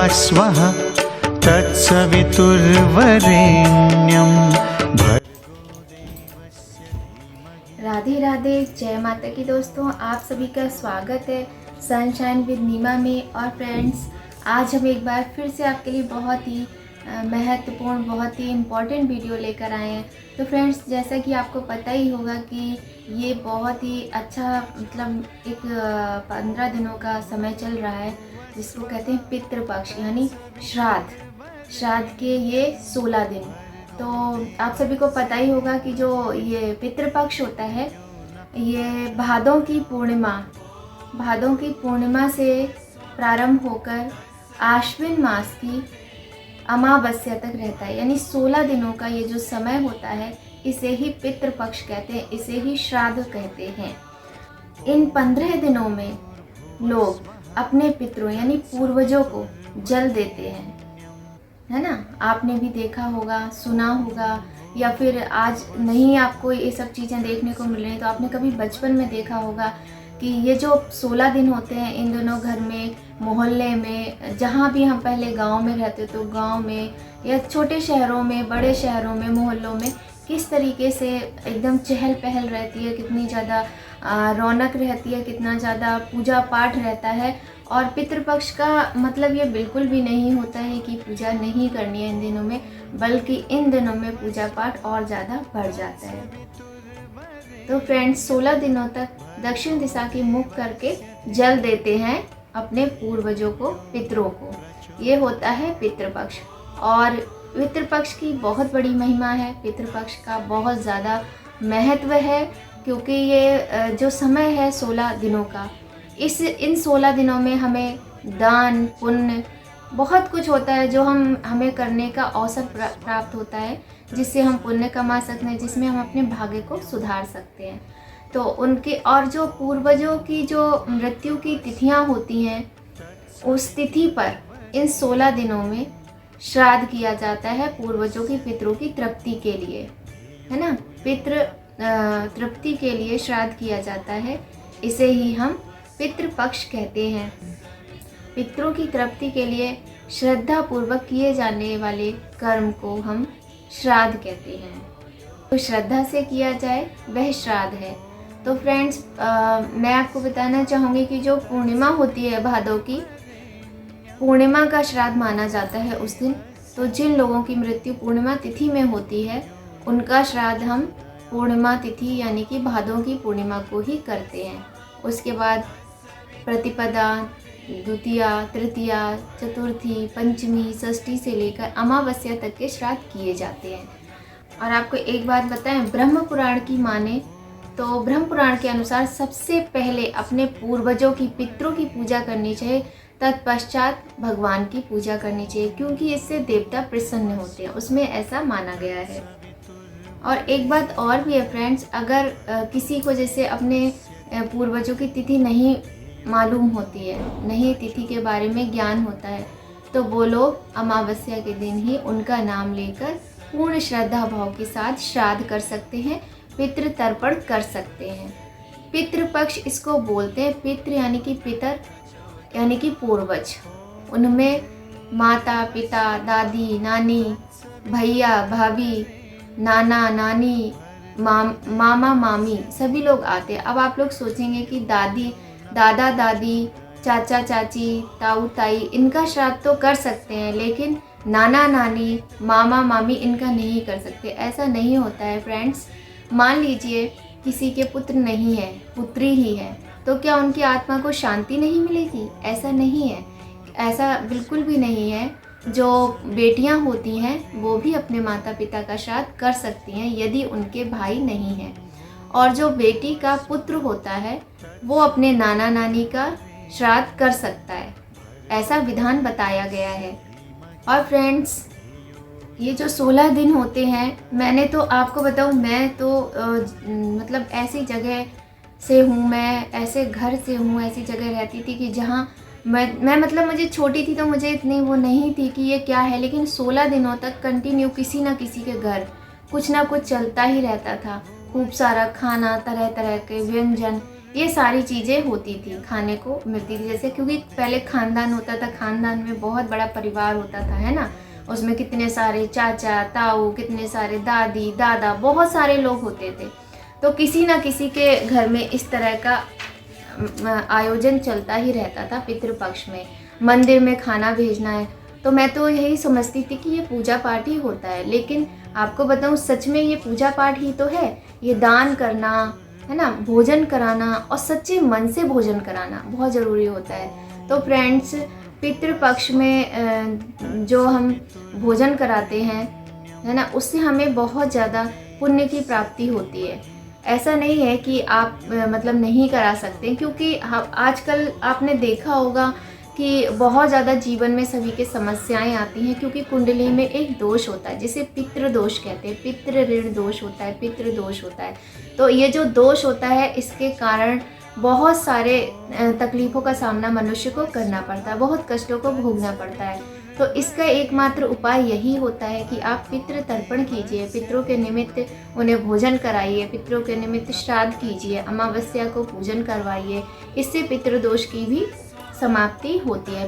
स्वः तत्सवितुर्वरेण्यं। राधे राधे, जय माता की दोस्तों, आप सभी का स्वागत है सनशाइन विद नीमा में। और फ्रेंड्स, आज हम एक बार फिर से आपके लिए बहुत ही महत्वपूर्ण, बहुत ही इम्पॉर्टेंट वीडियो लेकर आए हैं। तो फ्रेंड्स, जैसा कि आपको पता ही होगा कि ये बहुत ही अच्छा मतलब एक 15 दिनों का समय चल रहा है जिसको कहते हैं पितृपक्ष यानी श्राद्ध के ये 16 दिन। तो आप सभी को पता ही होगा कि जो ये पितृपक्ष होता है ये भादों की पूर्णिमा से प्रारंभ होकर आश्विन मास की अमावस्या तक रहता है। यानी 16 दिनों का ये जो समय होता है इसे ही पितृपक्ष कहते हैं, इसे ही श्राद्ध कहते हैं। इन 15 दिनों में लोग अपने पितरों यानी पूर्वजों को जल देते हैं, है ना। आपने भी देखा होगा, सुना होगा, या फिर आज नहीं आपको ये सब चीज़ें देखने को मिल रही तो आपने कभी बचपन में देखा होगा कि ये जो 16 दिन होते हैं इन दोनों घर में, मोहल्ले में, जहाँ भी हम पहले गांव में रहते तो गांव में या छोटे शहरों में, बड़े शहरों में, मोहल्लों में किस तरीके से एकदम चहल पहल रहती है, कितनी ज़्यादा रौनक रहती है, कितना ज़्यादा पूजा पाठ रहता है। और पितृपक्ष का मतलब ये बिल्कुल भी नहीं होता है कि पूजा नहीं करनी है इन दिनों में, बल्कि इन दिनों में पूजा पाठ और ज़्यादा बढ़ जाता है। तो फ्रेंड्स, 16 दिनों तक दक्षिण दिशा की मुख करके जल देते हैं अपने पूर्वजों को, पितरों को। ये होता है पितृपक्ष। और पितृपक्ष की बहुत बड़ी महिमा है, पितृपक्ष का बहुत ज़्यादा महत्व है, क्योंकि ये जो समय है 16 दिनों का, इन 16 दिनों में हमें दान पुण्य बहुत कुछ होता है जो हमें करने का अवसर प्राप्त होता है, जिससे हम पुण्य कमा सकते हैं, जिसमें हम अपने भाग्य को सुधार सकते हैं। तो उनके और जो पूर्वजों की जो मृत्यु की तिथियां होती हैं, उस तिथि पर इन 16 दिनों में श्राद्ध किया जाता है पूर्वजों की, पितरों की तृप्ति के लिए, है ना। पितृ तृप्ति के लिए श्राद्ध किया जाता है, इसे ही हम पितृपक्ष कहते हैं। पितरों की तृप्ति के लिए श्रद्धा पूर्वक किए जाने वाले कर्म को हम श्राद्ध कहते हैं। तो श्रद्धा से किया जाए वह श्राद्ध है। तो फ्रेंड्स, मैं आपको बताना चाहूँगी कि जो पूर्णिमा होती है, भादों की पूर्णिमा का श्राद्ध माना जाता है उस दिन। तो जिन लोगों की मृत्यु पूर्णिमा तिथि में होती है उनका श्राद्ध हम पूर्णिमा तिथि यानी कि भादों की पूर्णिमा को ही करते हैं। उसके बाद प्रतिपदा, द्वितीया, तृतीया, चतुर्थी, पंचमी, षष्ठी से लेकर अमावस्या तक के श्राद्ध किए जाते हैं। और आपको एक बात बताएं, ब्रह्म पुराण की माने तो ब्रह्म पुराण के अनुसार सबसे पहले अपने पूर्वजों की, पितरों की पूजा करनी चाहिए, तत्पश्चात भगवान की पूजा करनी चाहिए, क्योंकि इससे देवता प्रसन्न होते हैं, उसमें ऐसा माना गया है। और एक बात और भी है फ्रेंड्स, अगर किसी को जैसे अपने पूर्वजों की तिथि नहीं मालूम होती है, नहीं तिथि के बारे में ज्ञान होता है, तो वो लोग अमावस्या के दिन ही उनका नाम लेकर पूर्ण श्रद्धा भाव के साथ श्राद्ध कर सकते हैं, पितृ तर्पण कर सकते हैं। पितृपक्ष इसको बोलते हैं। पितृ यानी कि पितर यानी कि पूर्वज, उनमें माता पिता, दादी नानी, भैया भाभी, नाना नानी, मामा मामी सभी लोग आते हैं। अब आप लोग सोचेंगे कि दादा दादी, चाचा चाची, ताऊ ताई इनका श्राद्ध तो कर सकते हैं, लेकिन नाना नानी, मामा मामी इनका नहीं कर सकते। ऐसा नहीं होता है फ्रेंड्स। मान लीजिए किसी के पुत्र नहीं है, पुत्री ही है, तो क्या उनकी आत्मा को शांति नहीं मिलेगी? ऐसा नहीं है, ऐसा बिल्कुल भी नहीं है। जो बेटियां होती हैं वो भी अपने माता पिता का श्राद्ध कर सकती हैं यदि उनके भाई नहीं हैं, और जो बेटी का पुत्र होता है वो अपने नाना नानी का श्राद्ध कर सकता है, ऐसा विधान बताया गया है। और फ्रेंड्स, ये जो 16 दिन होते हैं, मैंने तो आपको बताऊं, मैं तो मतलब ऐसी जगह से हूँ, मैं ऐसे घर से हूँ, ऐसी जगह रहती थी कि जहाँ मैं मतलब मुझे छोटी थी तो मुझे इतनी वो नहीं थी कि ये क्या है, लेकिन 16 दिनों तक कंटिन्यू किसी ना किसी के घर कुछ ना कुछ चलता ही रहता था। खूब सारा खाना, तरह तरह के व्यंजन, ये सारी चीज़ें होती थी, खाने को मिलती थी। जैसे क्योंकि पहले खानदान होता था, खानदान में बहुत बड़ा परिवार होता था, है ना, उसमें कितने सारे चाचा ताऊ, कितने सारे दादी दादा, बहुत सारे लोग होते थे। तो किसी ना किसी के घर में इस तरह का आयोजन चलता ही रहता था पितृपक्ष में। मंदिर में खाना भेजना है, तो मैं तो यही समझती थी कि ये पूजा पाठ ही होता है, लेकिन आपको बताऊँ सच में ये पूजा पाठ ही तो है। ये दान करना, है ना, भोजन कराना और सच्चे मन से भोजन कराना बहुत ज़रूरी होता है। तो फ्रेंड्स, पितृपक्ष में जो हम भोजन कराते हैं, है ना, उससे हमें बहुत ज़्यादा पुण्य की प्राप्ति होती है। ऐसा नहीं है कि आप मतलब नहीं करा सकते, क्योंकि आजकल आपने देखा होगा कि बहुत ज़्यादा जीवन में सभी के समस्याएं आती हैं, क्योंकि कुंडली में एक दोष होता है जिसे पितृ दोष कहते हैं। पितृ ऋण दोष होता है, पितृ दोष होता है। तो ये जो दोष होता है, इसके कारण बहुत सारे तकलीफ़ों का सामना मनुष्य को करना पड़ता है, बहुत कष्टों को भोगना पड़ता है। तो इसका एकमात्र उपाय यही होता है कि आप पितृ तर्पण कीजिए, पितरों के निमित्त उन्हें भोजन कराइए, पितरों के निमित्त श्राद्ध कीजिए, अमावस्या को पूजन करवाइए। इससे पितृदोष की भी समाप्ति होती है,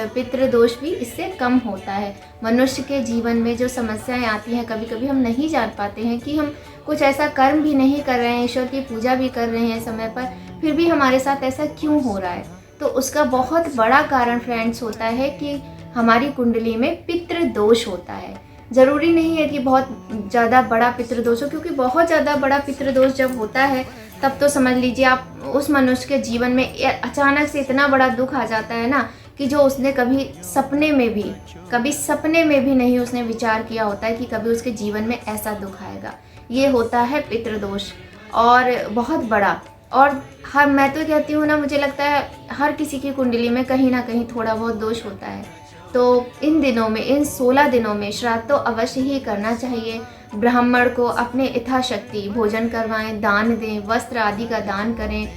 पितृदोष भी इससे कम होता है। मनुष्य के जीवन में जो समस्याएं आती हैं, कभी कभी हम नहीं जान पाते हैं कि हम कुछ ऐसा कर्म भी नहीं कर रहे हैं, ईश्वर की पूजा भी कर रहे हैं समय पर, फिर भी हमारे साथ ऐसा क्यों हो रहा है। तो उसका बहुत बड़ा कारण फ्रेंड्स होता है कि हमारी कुंडली में पितृदोष होता है। ज़रूरी नहीं है कि बहुत ज़्यादा बड़ा पितृदोष हो, क्योंकि बहुत ज़्यादा बड़ा पितृदोष जब होता है तब तो समझ लीजिए आप उस मनुष्य के जीवन में अचानक से इतना बड़ा दुख आ जाता है ना, कि जो उसने कभी सपने में भी नहीं उसने विचार किया होता है कि कभी उसके जीवन में ऐसा दुख आएगा। ये होता है पितृदोष, और बहुत बड़ा। और मैं तो कहती हूँ ना, मुझे लगता है हर किसी की कुंडली में कहीं ना कहीं थोड़ा बहुत दोष होता है। तो इन दिनों में, इन 16 दिनों में श्राद्ध तो अवश्य ही करना चाहिए। ब्राह्मण को अपने यथाशक्ति भोजन करवाएं, दान दें, वस्त्र आदि का दान करें।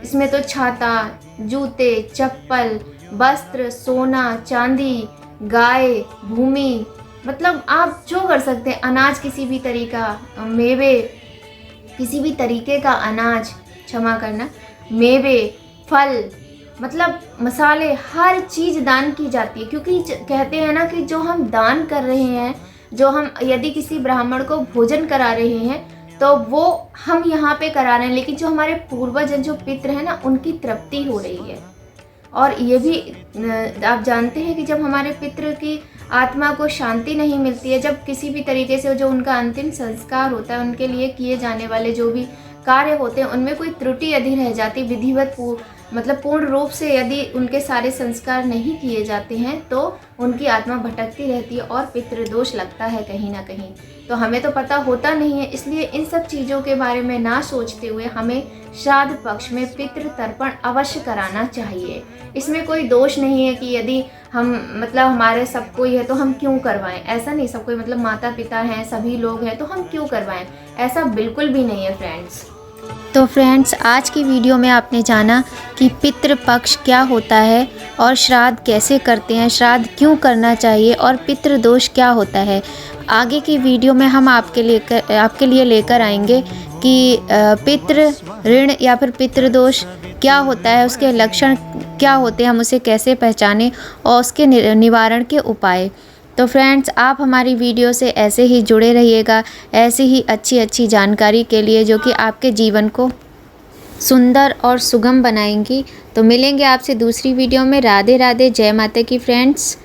इसमें तो छाता, जूते, चप्पल, वस्त्र, सोना, चांदी, गाय, भूमि, मतलब आप जो कर सकते हैं, अनाज किसी भी तरीका, मेवे किसी भी तरीके का अनाज, क्षमा करना, मेवे, फल, मतलब मसाले, हर चीज़ दान की जाती है। क्योंकि कहते हैं ना कि जो हम दान कर रहे हैं, जो हम यदि किसी ब्राह्मण को भोजन करा रहे हैं, तो वो हम यहाँ पे करा रहे हैं, लेकिन जो हमारे पूर्वज जो पितृ हैं ना, उनकी तृप्ति हो रही है। और ये भी आप जानते हैं कि जब हमारे पितृ की आत्मा को शांति नहीं मिलती है, जब किसी भी तरीके से जो उनका अंतिम संस्कार होता है, उनके लिए किए जाने वाले जो भी कार्य होते हैं, उनमें कोई त्रुटि यदि रह जाती, विधिवत मतलब पूर्ण रूप से यदि उनके सारे संस्कार नहीं किए जाते हैं, तो उनकी आत्मा भटकती रहती है और पितृदोष लगता है कहीं ना कहीं। तो हमें तो पता होता नहीं है, इसलिए इन सब चीज़ों के बारे में ना सोचते हुए हमें श्राद्ध पक्ष में पितृ तर्पण अवश्य कराना चाहिए। इसमें कोई दोष नहीं है कि यदि हम मतलब हमारे सब कोई है तो हम क्यों करवाएं, ऐसा नहीं। सब कोई मतलब माता पिता हैं, सभी लोग हैं, तो हम क्यों करवाएं, ऐसा बिल्कुल भी नहीं है फ्रेंड्स। तो फ्रेंड्स, आज की वीडियो में आपने जाना कि पितृपक्ष क्या होता है और श्राद्ध कैसे करते हैं, श्राद्ध क्यों करना चाहिए और पितृदोष क्या होता है। आगे की वीडियो में हम आपके लिए लेकर आएंगे कि पितृ ऋण या फिर पितृदोष क्या होता है, उसके लक्षण क्या होते हैं, हम उसे कैसे पहचानें और उसके निवारण के उपाय। तो फ्रेंड्स, आप हमारी वीडियो से ऐसे ही जुड़े रहिएगा, ऐसी ही अच्छी जानकारी के लिए जो कि आपके जीवन को सुंदर और सुगम बनाएंगी। तो मिलेंगे आपसे दूसरी वीडियो में। राधे राधे, जय माता की फ्रेंड्स।